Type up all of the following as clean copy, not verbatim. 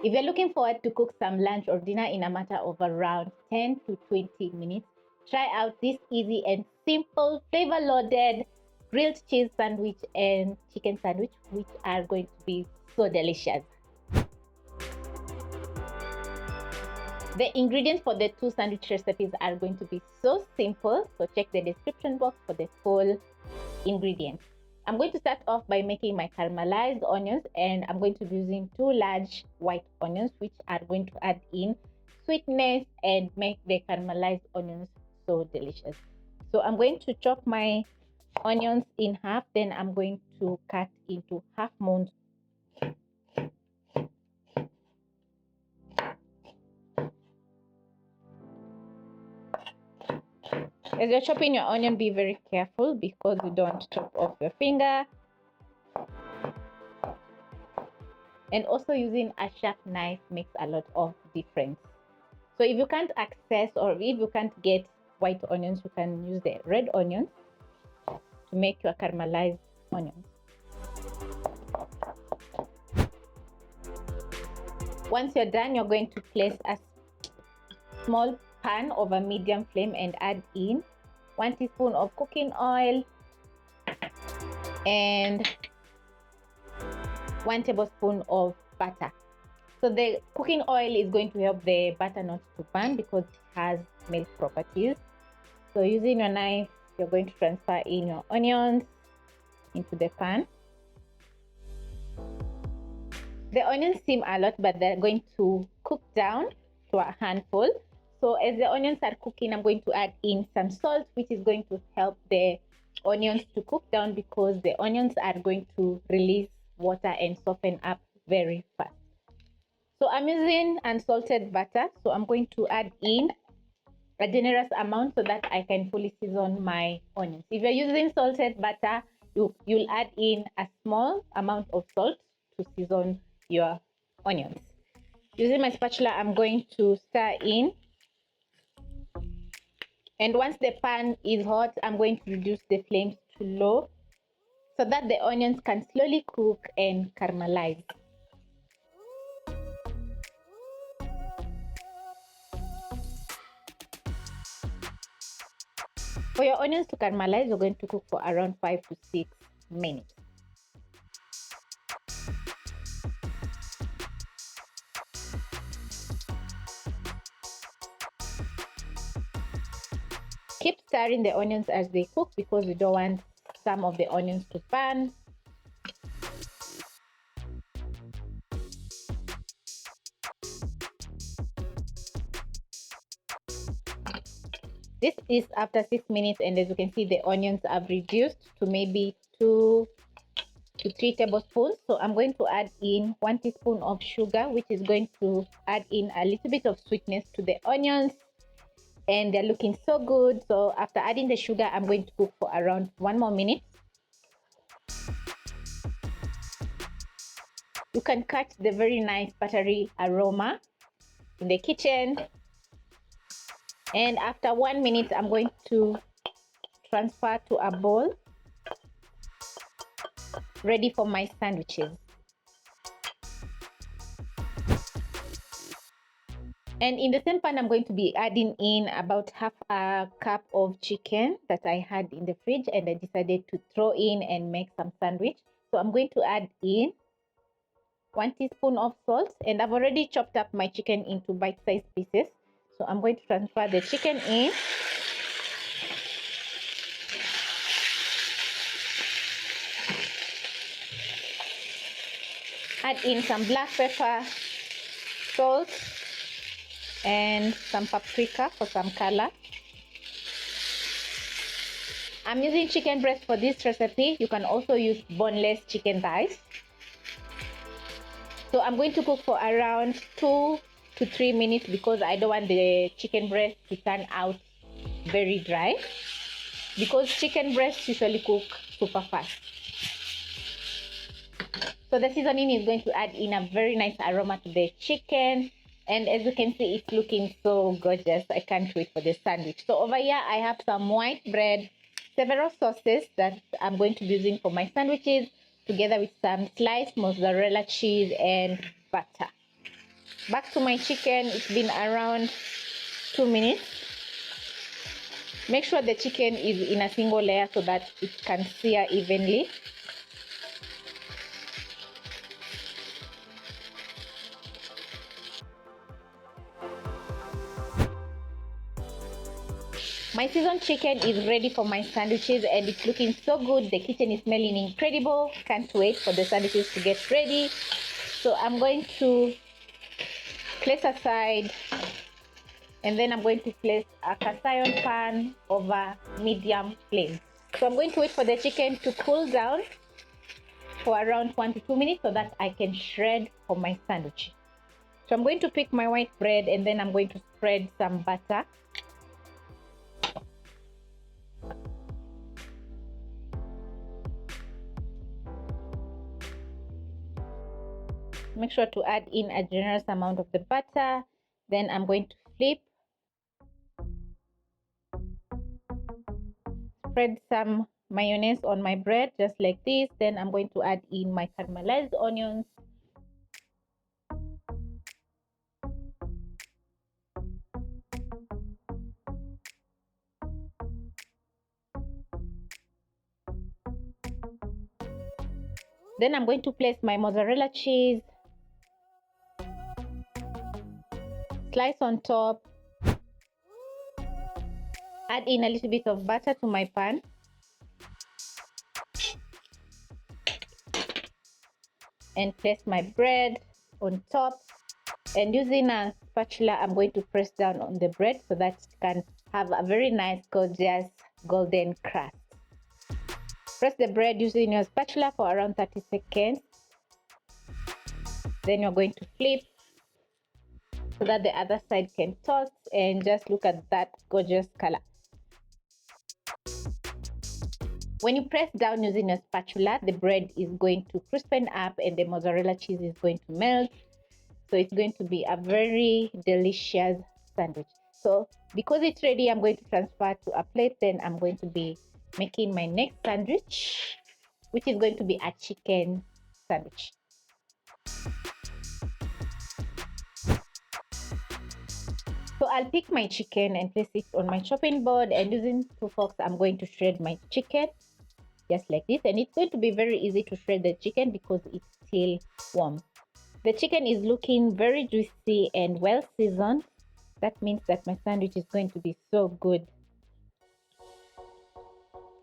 If you're looking forward to cook some lunch or dinner in a matter of around 10 to 20 minutes, try out this easy and simple flavor-loaded grilled cheese sandwich and chicken sandwich, which are going to be so delicious. The ingredients for the two sandwich recipes are going to be so simple, so check the description box for the full ingredients. I'm going to start off by making my caramelized onions, and I'm going to be using 2 large white onions, which are going to add in sweetness and make the caramelized onions so delicious. So I'm going to chop my onions in half, then I'm going to cut into half moons. As you're chopping your onion, be very careful because you don't chop off your finger. And also using a sharp knife makes a lot of difference. So if you can't access or if you can't get white onions, you can use the red onions to make your caramelized onions. Once you're done, you're going to place a small pan over medium flame and add in 1 teaspoon of cooking oil and 1 tablespoon of butter. So the cooking oil is going to help the butter not to burn because it has milk properties. So using your knife, you're going to transfer in your onions into the pan. The onions seem a lot, but they're going to cook down to a handful. So as the onions are cooking, I'm going to add in some salt, which is going to help the onions to cook down because the onions are going to release water and soften up very fast. So I'm using unsalted butter, so I'm going to add in a generous amount so that I can fully season my onions. If you're using salted butter, you'll add in a small amount of salt to season your onions. Using my spatula, I'm going to stir in. And once the pan is hot, I'm going to reduce the flames to low so that the onions can slowly cook and caramelize. For your onions to caramelize, you're going to cook for around 5 to 6 minutes. Keep stirring the onions as they cook because we don't want some of the onions to burn. This is after 6 minutes, and as you can see, the onions have reduced to maybe 2 to 3 tablespoons. So I'm going to add in 1 teaspoon of sugar, which is going to add in a little bit of sweetness to the onions. And they're looking so good. So after adding the sugar, I'm going to cook for around 1 more minute. You can catch the very nice buttery aroma in the kitchen. And after 1 minute, I'm going to transfer to a bowl ready for my sandwiches. And in the same pan, I'm going to be adding in about half a cup of chicken that I had in the fridge, and I decided to throw in and make some sandwich. So I'm going to add in 1 teaspoon of salt, and I've already chopped up my chicken into bite-sized pieces. So I'm going to transfer the chicken in. Add in some black pepper, salt, and some paprika for some color. I'm using chicken breast for this recipe. You can also use boneless chicken thighs. So I'm going to cook for around 2 to 3 minutes because I don't want the chicken breast to turn out very dry, because chicken breasts usually cook super fast. So the seasoning is going to add in a very nice aroma to the chicken. And as you can see, it's looking so gorgeous. I can't wait for the sandwich. So over here, I have some white bread, several sauces that I'm going to be using for my sandwiches, together with some sliced mozzarella cheese and butter. Back to my chicken. It's been around 2 minutes. Make sure the chicken is in a single layer so that it can sear evenly. My seasoned chicken is ready for my sandwiches and it's looking so good. The kitchen is smelling incredible. Can't wait for the sandwiches to get ready. So I'm going to place aside, and then I'm going to place a cast iron pan over medium flame. So I'm going to wait for the chicken to cool down for around 1 to 2 minutes so that I can shred for my sandwich. So I'm going to pick my white bread and then I'm going to spread some butter. Make sure to add in a generous amount of the butter. Then I'm going to flip. Spread some mayonnaise on my bread just like this. Then I'm going to add in my caramelized onions. Then I'm going to place my mozzarella cheese. Slice on top. Add in a little bit of butter to my pan. And place my bread on top. And using a spatula, I'm going to press down on the bread so that it can have a very nice, gorgeous, golden crust. Press the bread using your spatula for around 30 seconds. Then you're going to flip so that the other side can toast, and just look at that gorgeous color. When you press down using a spatula, the bread is going to crispen up and the mozzarella cheese is going to melt. So it's going to be a very delicious sandwich. So because it's ready, I'm going to transfer to a plate. Then I'm going to be making my next sandwich, which is going to be a chicken sandwich. So I'll pick my chicken and place it on my chopping board, and using 2 forks, I'm going to shred my chicken just like this. And it's going to be very easy to shred the chicken because it's still warm. The chicken is looking very juicy and well seasoned. That means that my sandwich is going to be so good.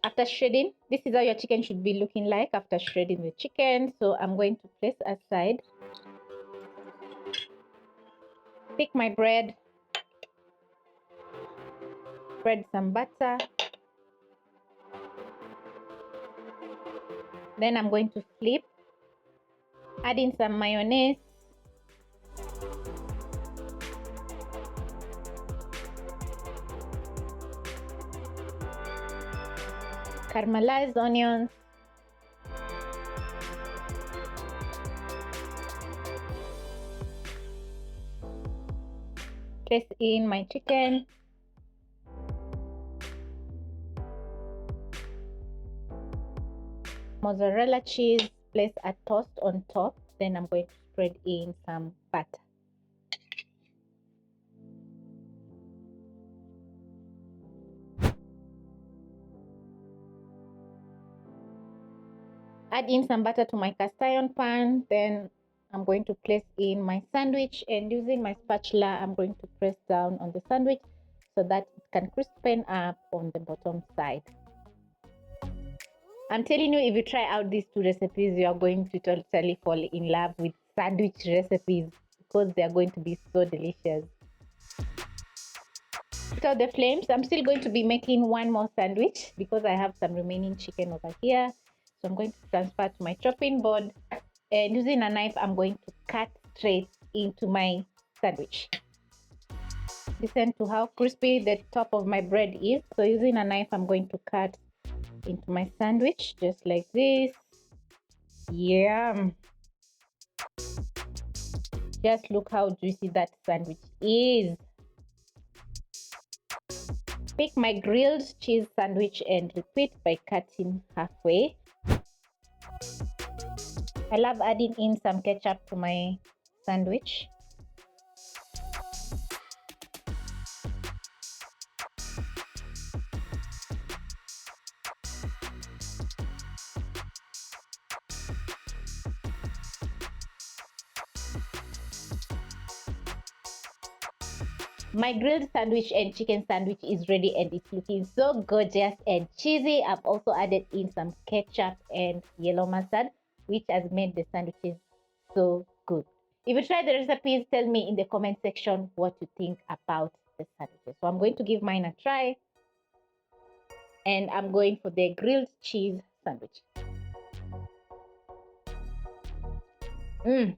After shredding, this is how your chicken should be looking like after shredding the chicken. So I'm going to place aside. Pick my bread. Spread some butter. Then I'm going to flip. Add in some mayonnaise. Caramelized onions. Place in my chicken. Mozzarella cheese, place a toast on top. Then I'm going to spread in some butter. Add in some butter to my cast iron pan. Then I'm going to place in my sandwich, and using my spatula, I'm going to press down on the sandwich so that it can crispen up on the bottom side. I'm telling you, if you try out these 2 recipes, you are going to totally fall in love with sandwich recipes because they are going to be so delicious. Put out the flames. I'm still going to be making 1 more sandwich because I have some remaining chicken over here. So I'm going to transfer to my chopping board, and using a knife, I'm going to cut straight into my sandwich. Listen to how crispy the top of my bread is. So using a knife, I'm going to cut into my sandwich just like this. Yum! Just look how juicy that sandwich is. Pick my grilled cheese sandwich and repeat by cutting halfway. I love adding in some ketchup to my sandwich. My grilled sandwich and chicken sandwich is ready and it's looking so gorgeous and cheesy. I've also added in some ketchup and yellow mustard, which has made the sandwiches so good. If you try the recipes, tell me in the comment section what you think about the sandwiches. So I'm going to give mine a try, and I'm going for the grilled cheese sandwich. Mmm.